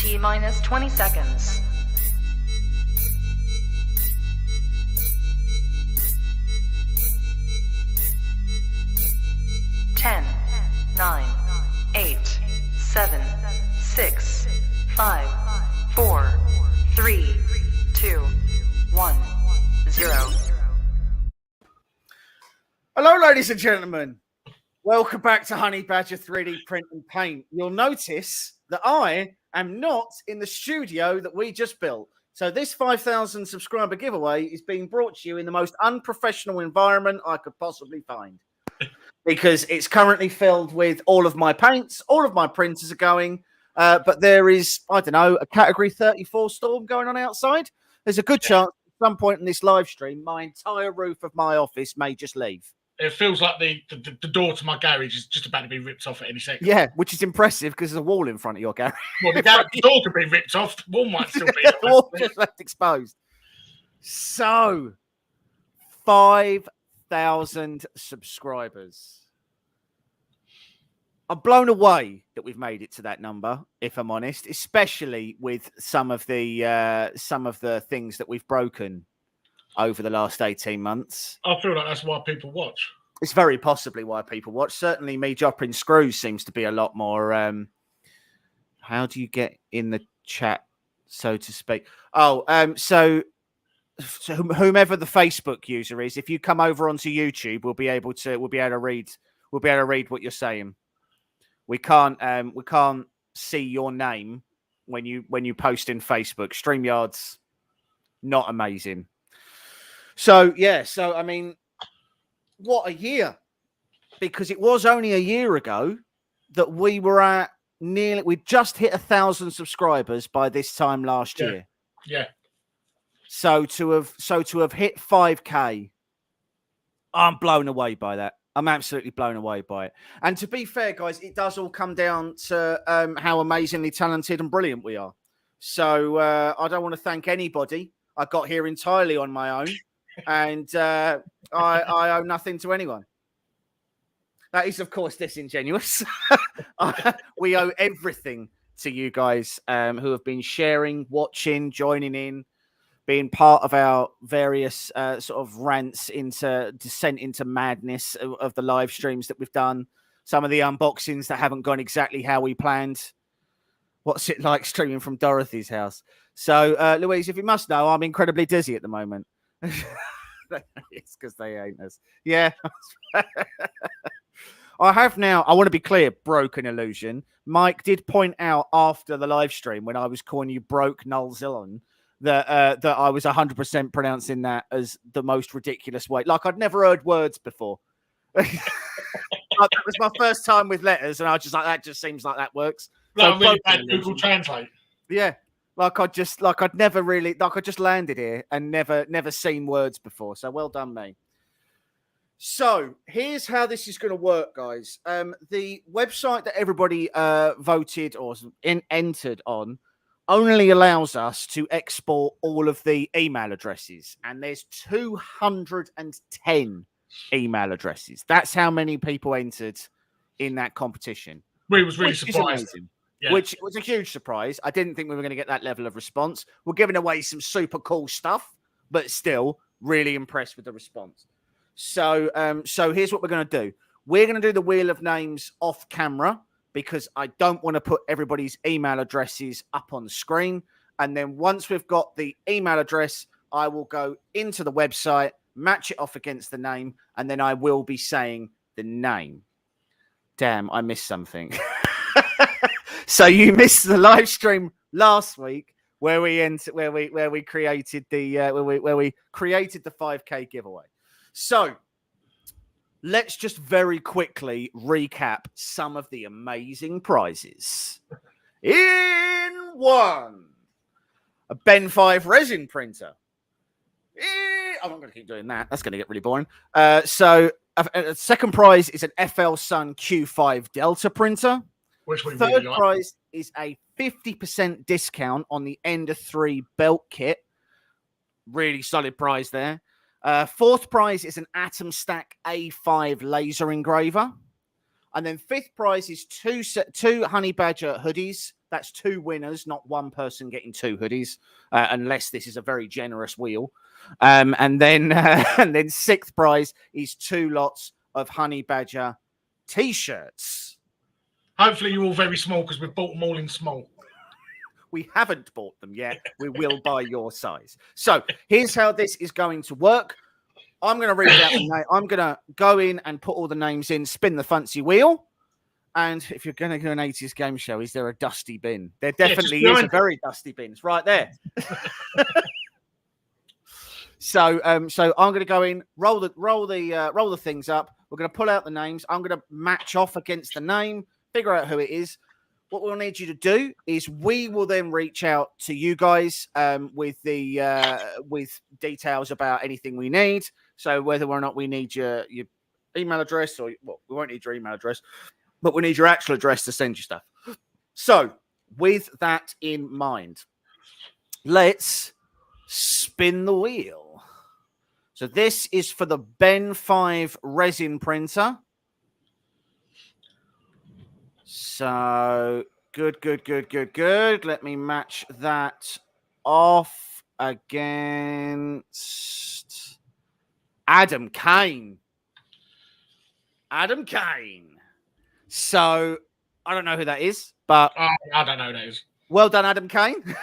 T-minus 20 seconds. 10, 9, 8, 7, 6, 5, 4, 3, 2, 1, 0. Hello, ladies and gentlemen. Welcome back to Honey Badger 3D Print and Paint. You'll notice that I am not in the studio that we just built. So this 5,000 subscriber giveaway is being brought to you in the most unprofessional environment I could possibly find. Because it's currently filled with all of my paints, all of my printers are going, but there is, I don't know, a category 34 storm going on outside. There's a good chance at some point in this live stream, my entire roof of my office may just leave. It feels like the door to my garage is just about to be ripped off at any second. Yeah, which is impressive because there's a wall in front of your garage. Well, the garage door could be ripped off. The wall might still be. The wall just left exposed. So, 5,000 subscribers. I'm blown away that we've made it to that number, if I'm honest, especially with some of the things that we've broken over the last 18 months. I feel like that's why people watch. It's very possibly why people watch. Certainly me dropping screws seems to be a lot more. How do you get in the chat, so to speak? Oh, so whomever the Facebook user is, if you come over onto YouTube, we'll be able to read what you're saying. We can't see your name when you post in Facebook. StreamYard's not amazing. So I mean, what a year. Because it was only a year ago that we were at we just hit 1,000 subscribers by this time last year. Yeah. So to have hit 5K, I'm blown away by that. I'm absolutely blown away by it. And to be fair, guys, it does all come down to how amazingly talented and brilliant we are. So I don't want to thank anybody. I got here entirely on my own, and I owe nothing to anyone. That is, of course, disingenuous. We owe everything to you guys who have been sharing, watching, joining in, being part of our various sort of rants into descent into madness of the live streams that we've done. Some of the unboxings that haven't gone exactly how we planned. What's it like streaming from Dorothy's house? So, Louise, if you must know, I'm incredibly dizzy at the moment. It's because they ain't us. Yeah. I have now, I want to be clear, broken illusion. Mike did point out after the live stream when I was calling you broke Null Zillon that I was 100% pronouncing that as the most ridiculous way. Like I'd never heard words before. That was my first time with letters, and I was just like, that just seems like that works. No, So really bad Google Translate. Yeah. I just landed here and never seen words before. So well done, me. So here's how this is going to work, guys. The website that everybody voted or entered on only allows us to export all of the email addresses, and there's 210 email addresses. That's how many people entered in that competition. We was really surprised. Yeah. Which was a huge surprise. I didn't think we were going to get that level of response. We're giving away some super cool stuff, but still really impressed with the response. So here's what we're going to do. We're going to do the Wheel of Names off camera because I don't want to put everybody's email addresses up on the screen. And then once we've got the email address, I will go into the website, match it off against the name, and then I will be saying the name. Damn, I missed something. So you missed the live stream last week where we created the 5K giveaway. So let's just very quickly recap some of the amazing prizes. In one, a Ben 5 resin printer. I'm not going to keep doing that. That's going to get really boring. So a second prize is an FL Sun Q5 Delta printer. Which we Third really like. prize is a 50% discount on the Ender 3 belt kit. Really solid prize there. Fourth prize is an Atom Stack A5 laser engraver. And then fifth prize is two Honey Badger hoodies That's 2 winners, not one person getting 2 hoodies, unless this is a very generous wheel. And then and then 6th prize is 2 lots of Honey Badger t-shirts. Hopefully you're all very small because we've bought them all in small. We haven't bought them yet. We will buy your size. So here's how this is going to work. I'm going to read out the name. I'm going to go in and put all the names in, spin the fancy wheel. And if you're going to do an 80s game show, is there a dusty bin? There definitely is a very dusty bin. It's right there. So I'm going to go in, roll the things up. We're going to pull out the names. I'm going to match off against the name, figure out who it is. What we'll need you to do is we will then reach out to you guys with details about anything we need. So whether or not we need your email address, or well, we won't need your email address, but we need your actual address to send you stuff. So with that in mind, let's spin the wheel. So this is for the Ben 5 resin printer. So good. Let me match that off against Adam Kane. So I don't know who that is, but I don't know who that is. Well done, Adam Kane.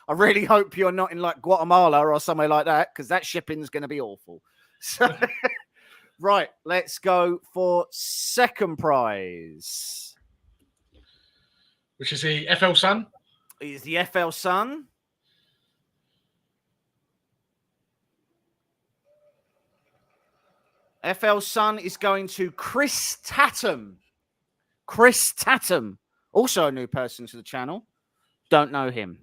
I really hope you're not in like Guatemala or somewhere like that, because that shipping's going to be awful. So, right, let's go for 2nd prize. Which is the FL Sun? Is the FL Sun. FL Sun is going to Chris Tatum. Also a new person to the channel. Don't know him.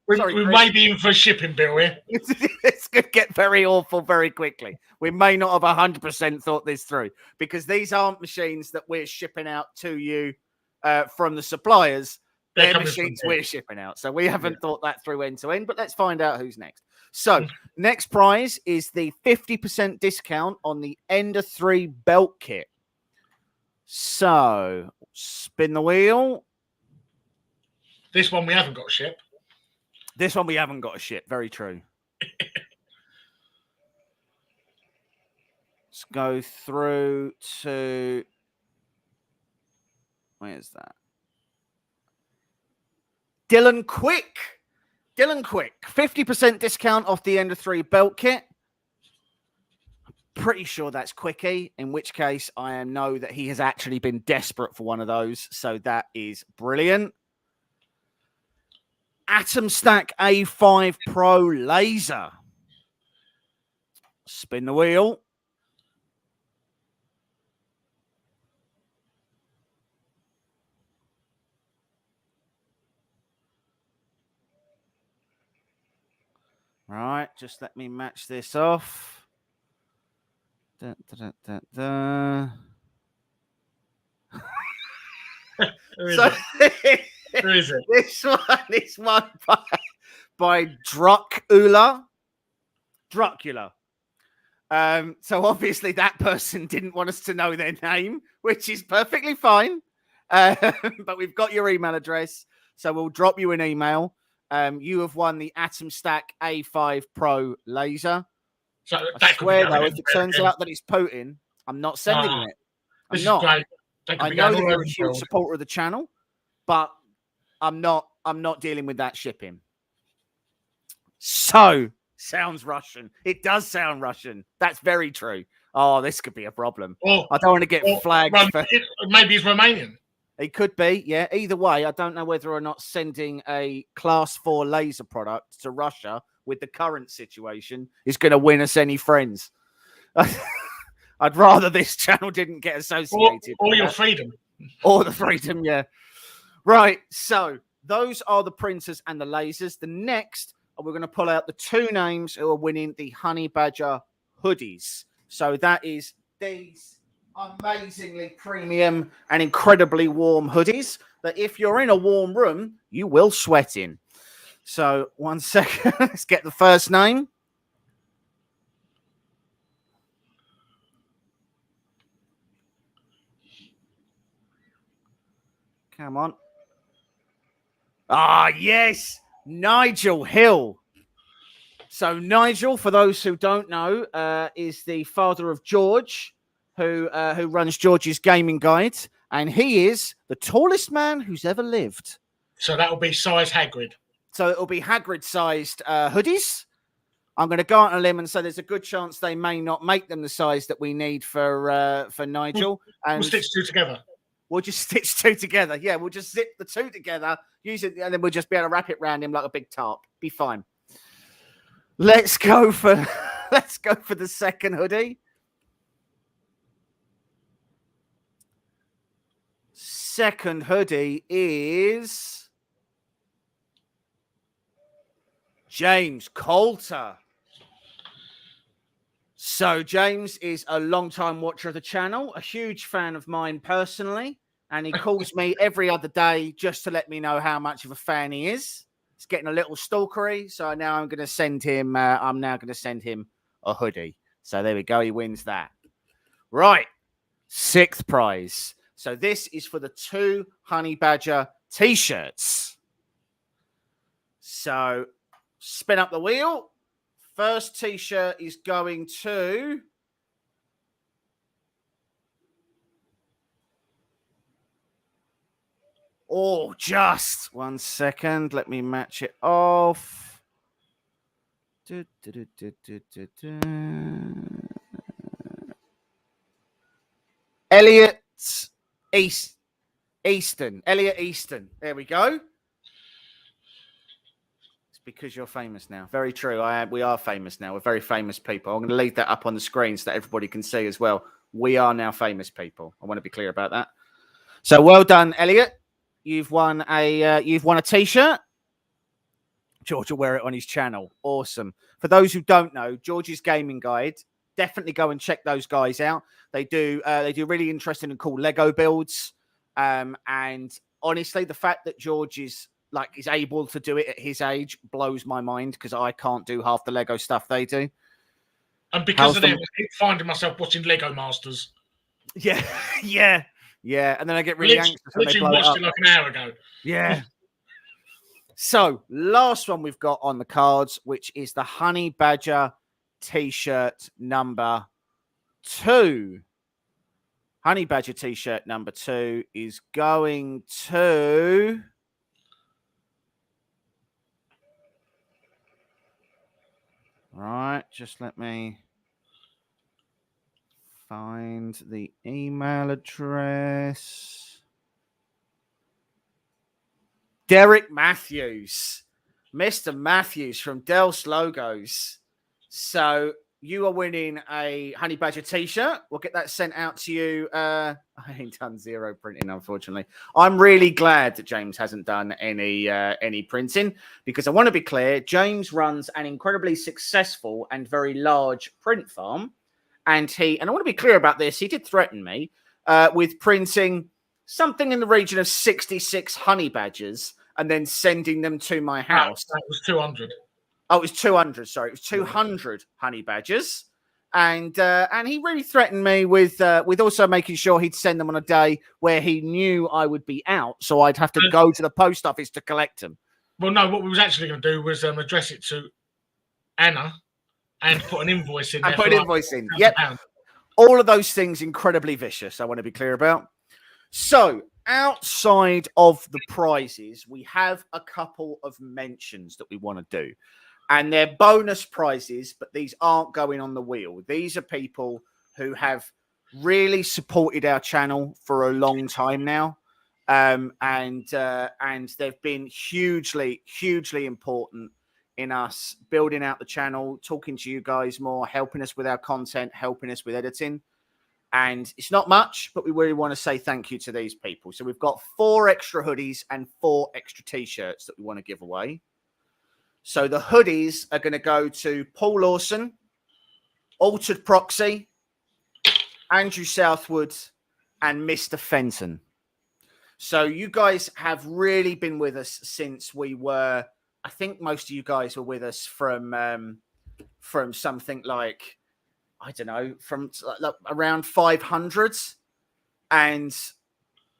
We may be in for a shipping bill here. It's going to get very awful very quickly. We may not have 100% thought this through, because these aren't machines that we're shipping out to you from the suppliers. They're machines we're shipping out. So we haven't thought that through end to end, but let's find out who's next. So next prize is the 50% discount on the Ender 3 belt kit. So spin the wheel. This one we haven't got to ship. Very true. Let's go through to... Where's that? Dylan Quick. 50% discount off the Ender 3 belt kit. Pretty sure that's Quickie, in which case I know that he has actually been desperate for one of those. So that is brilliant. Atom Stack A5 Pro laser. Spin the wheel. Right, just let me match this off. Who is it? This one by Dracula. So obviously that person didn't want us to know their name, which is perfectly fine. But we've got your email address, so we'll drop you an email. You have won the Atom Stack A5 Pro laser. So I swear, though, if it turns out that it's Putin, I'm not sending it. I'm not. I know that you're a huge supporter of the channel, but I'm not dealing with that shipping. So, sounds Russian. It does sound Russian. That's very true. Oh, this could be a problem. I don't want to get flagged. Maybe it's Romanian. It could be, yeah. Either way, I don't know whether or not sending a Class 4 laser product to Russia with the current situation is going to win us any friends. I'd rather this channel didn't get associated. Or your freedom. Or the freedom, yeah. Right, so those are the printers and the lasers. The next, we're going to pull out the 2 names who are winning the Honey Badger hoodies. So that is these amazingly premium and incredibly warm hoodies that if you're in a warm room, you will sweat in. So 1 second, let's get the first name. Come on. Ah, yes, Nigel Hill. So Nigel, for those who don't know, is the father of George, who runs George's Gaming Guide, and he is the tallest man who's ever lived. So that'll be size Hagrid. So it'll be Hagrid-sized hoodies. I'm going to go out on a limb and say there's a good chance they may not make them the size that we need for Nigel. We'll stitch two together. We'll just stitch two together. Yeah, we'll just zip the two together, use it, and then we'll just be able to wrap it around him like a big tarp. Be fine. Let's go for the second hoodie. Second hoodie is James Coulter. So James is a long-time watcher of the channel, a huge fan of mine personally, and he calls me every other day just to let me know how much of a fan he is. It's getting a little stalkery, so now I'm going to send him. I'm now going to send him a hoodie. So there we go. He wins that. Right, sixth prize. So this is for the 2 Honey Badger t-shirts. So spin up the wheel. First t-shirt is going to just 1 second. Let me match it off. Elliot Easton. Elliot Easton. There we go. It's because you're famous now. Very true. We are famous now. We're very famous people. I'm going to leave that up on the screen so that everybody can see as well. We are now famous people. I want to be clear about that. So well done, Elliot. You've won a t-shirt. George will wear it on his channel. Awesome. For those who don't know, George's Gaming Guide, definitely go and check those guys out. They do really interesting and cool Lego builds. And honestly, the fact that George is able to do it at his age blows my mind because I can't do half the Lego stuff they do. And because of them, I keep finding myself watching Lego Masters. Yeah, yeah. Yeah, and then I get really anxious when they blow it up. Literally watched it like an hour ago. Yeah. So, last one we've got on the cards, which is the Honey Badger t-shirt number 2. Honey Badger t-shirt number 2 is going to... Right, just let me find the email address. Derek Matthews, Mr. Matthews from Del's Logos. So you are winning a Honey Badger t-shirt. We'll get that sent out to you. I ain't done zero printing, unfortunately. I'm really glad that James hasn't done any printing because I want to be clear. James runs an incredibly successful and very large print farm. And I want to be clear about this. He did threaten me with printing something in the region of 66 honey badgers and then sending them to my house. That was 200. Oh, it was 200. Sorry, it was 200 honey badgers, and he really threatened me with also making sure he'd send them on a day where he knew I would be out, so I'd have to go to the post office to collect them. Well, no, what we was actually going to do was address it to Anna and put an invoice in there. And put an invoice in. Yep. All of those things incredibly vicious. I want to be clear about. So, outside of the prizes, we have a couple of mentions that we want to do. And they're bonus prizes, but these aren't going on the wheel. These are people who have really supported our channel for a long time now. And they've been hugely, hugely important in us building out the channel, talking to you guys more, helping us with our content, helping us with editing. And it's not much, but we really want to say thank you to these people. So we've got 4 extra hoodies and 4 extra t-shirts that we want to give away. So the hoodies are going to go to Paul Lawson, Altered Proxy, Andrew Southwood, and Mr. Fenton. So you guys have really been with us since we were, I think most of you guys were with us from something like, I don't know, from like around 500s. And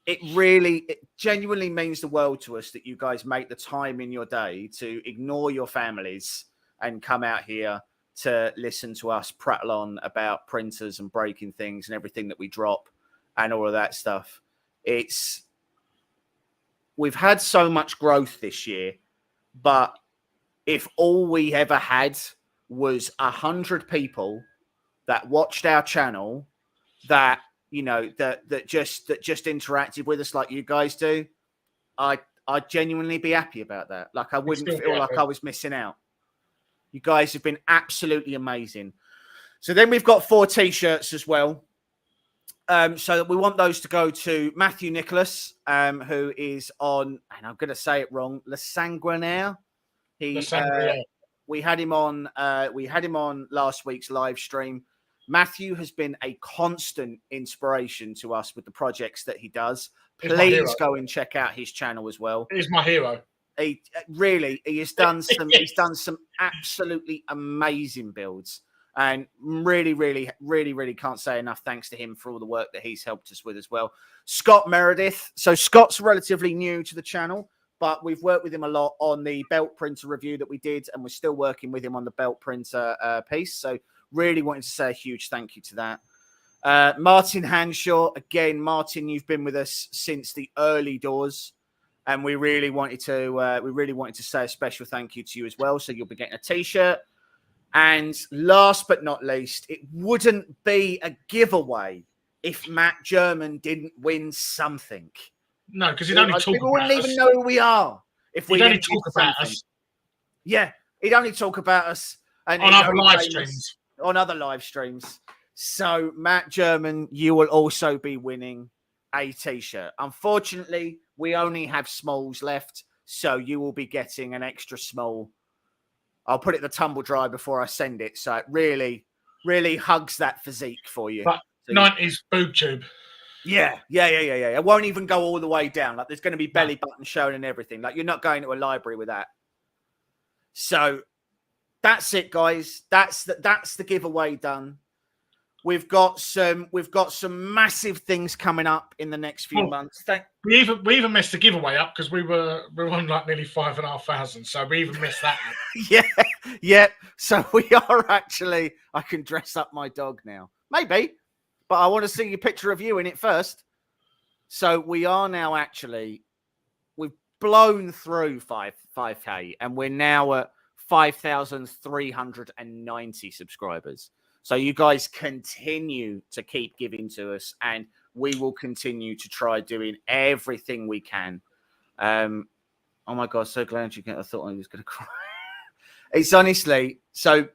it genuinely means the world to us that you guys make the time in your day to ignore your families and come out here to listen to us prattle on about printers and breaking things and everything that we drop and all of that stuff. We've had so much growth this year, but if all we ever had was 100 people that watched our channel, that just interacted with us like you guys do, I'd genuinely be happy about that. Like, I wouldn't feel like I was missing out. You guys have been absolutely amazing. So then we've got 4 t-shirts as well. So that we want those to go to Matthew Nicholas, who is on, and I'm going to say it wrong, Le Sanguinaire. We had him on last week's live stream. Matthew has been a constant inspiration to us with the projects that he does. Please go and check out his channel as well. He's my hero. He has done some absolutely amazing builds, and really can't say enough thanks to him for all the work that he's helped us with as well. Scott Meredith. So Scott's relatively new to the channel, but we've worked with him a lot on the belt printer review that we did, and we're still working with him on the belt printer piece. So really wanted to say a huge thank you to that. Martin Hanshaw, again, Martin, you've been with us since the early doors, and we really wanted to say a special thank you to you as well. So you'll be getting a t-shirt. And last but not least, it wouldn't be a giveaway if Matt German didn't win something. No, because he'd only talk about us. People wouldn't even know who we are if we didn't talk about us. Yeah, he'd only talk about us and on other live streams. On other live streams. So, Matt German, you will also be winning a t-shirt. Unfortunately, we only have smalls left, so you will be getting an extra small. I'll put it in the tumble dry before I send it, so it really hugs that physique for you. But so 90s boob tube. Yeah. It won't even go all the way down. Like, there's going to be belly button shown and everything. Like, you're not going to a library with that. So that's it, guys. That's the giveaway done. We've got some massive things coming up in the next few months. We even messed the giveaway up because we were on like nearly 5,500. So we even missed that. Yeah. So we are actually. I can dress up my dog now, maybe, but I want to see a picture of you in it first. So we are now actually. We've blown through 5K, and we're now at 5,390 subscribers. So you guys continue to keep giving to us, and we will continue to try doing everything we can. Oh my God, so glad you get. I thought I was going to cry. It's honestly, so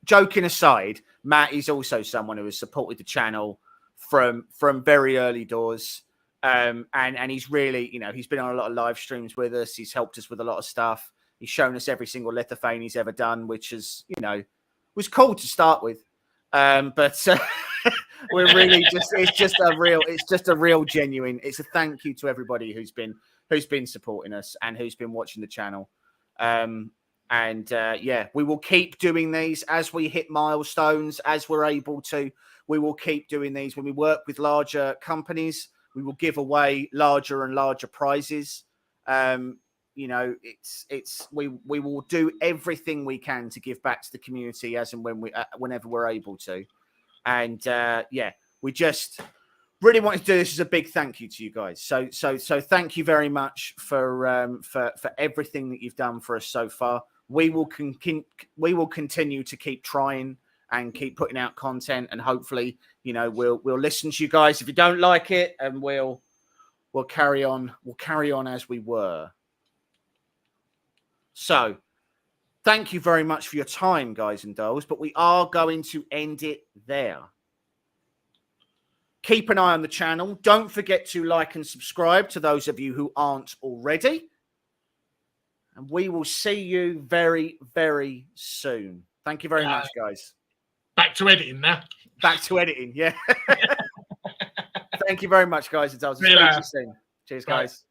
joking aside, Matt is also someone who has supported the channel from very early doors. And he's really, he's been on a lot of live streams with us. He's helped us with a lot of stuff. He's shown us every single lithophane he's ever done, which is, was cool to start with. But we're really it's just a real genuine. It's a thank you to everybody who's been supporting us and who's been watching the channel. We will keep doing these as we hit milestones, as we're able to. We will keep doing these when we work with larger companies. We will give away larger and larger prizes. We will do everything we can to give back to the community as and whenever we're able to. And we just really wanted to do this as a big thank you to you guys. So thank you very much for everything that you've done for us so far. We will continue to keep trying and keep putting out content, and hopefully, we'll listen to you guys if you don't like it, and we'll carry on. We'll carry on as we were. So, thank you very much for your time, guys and dolls, but we are going to end it there. Keep an eye on the channel. Don't forget to like and subscribe to those of you who aren't already. And we will see you very, very soon. Thank you very much, guys. Back to editing now. Back to editing, yeah. Thank you very much, guys and dolls. See you soon. Cheers, guys.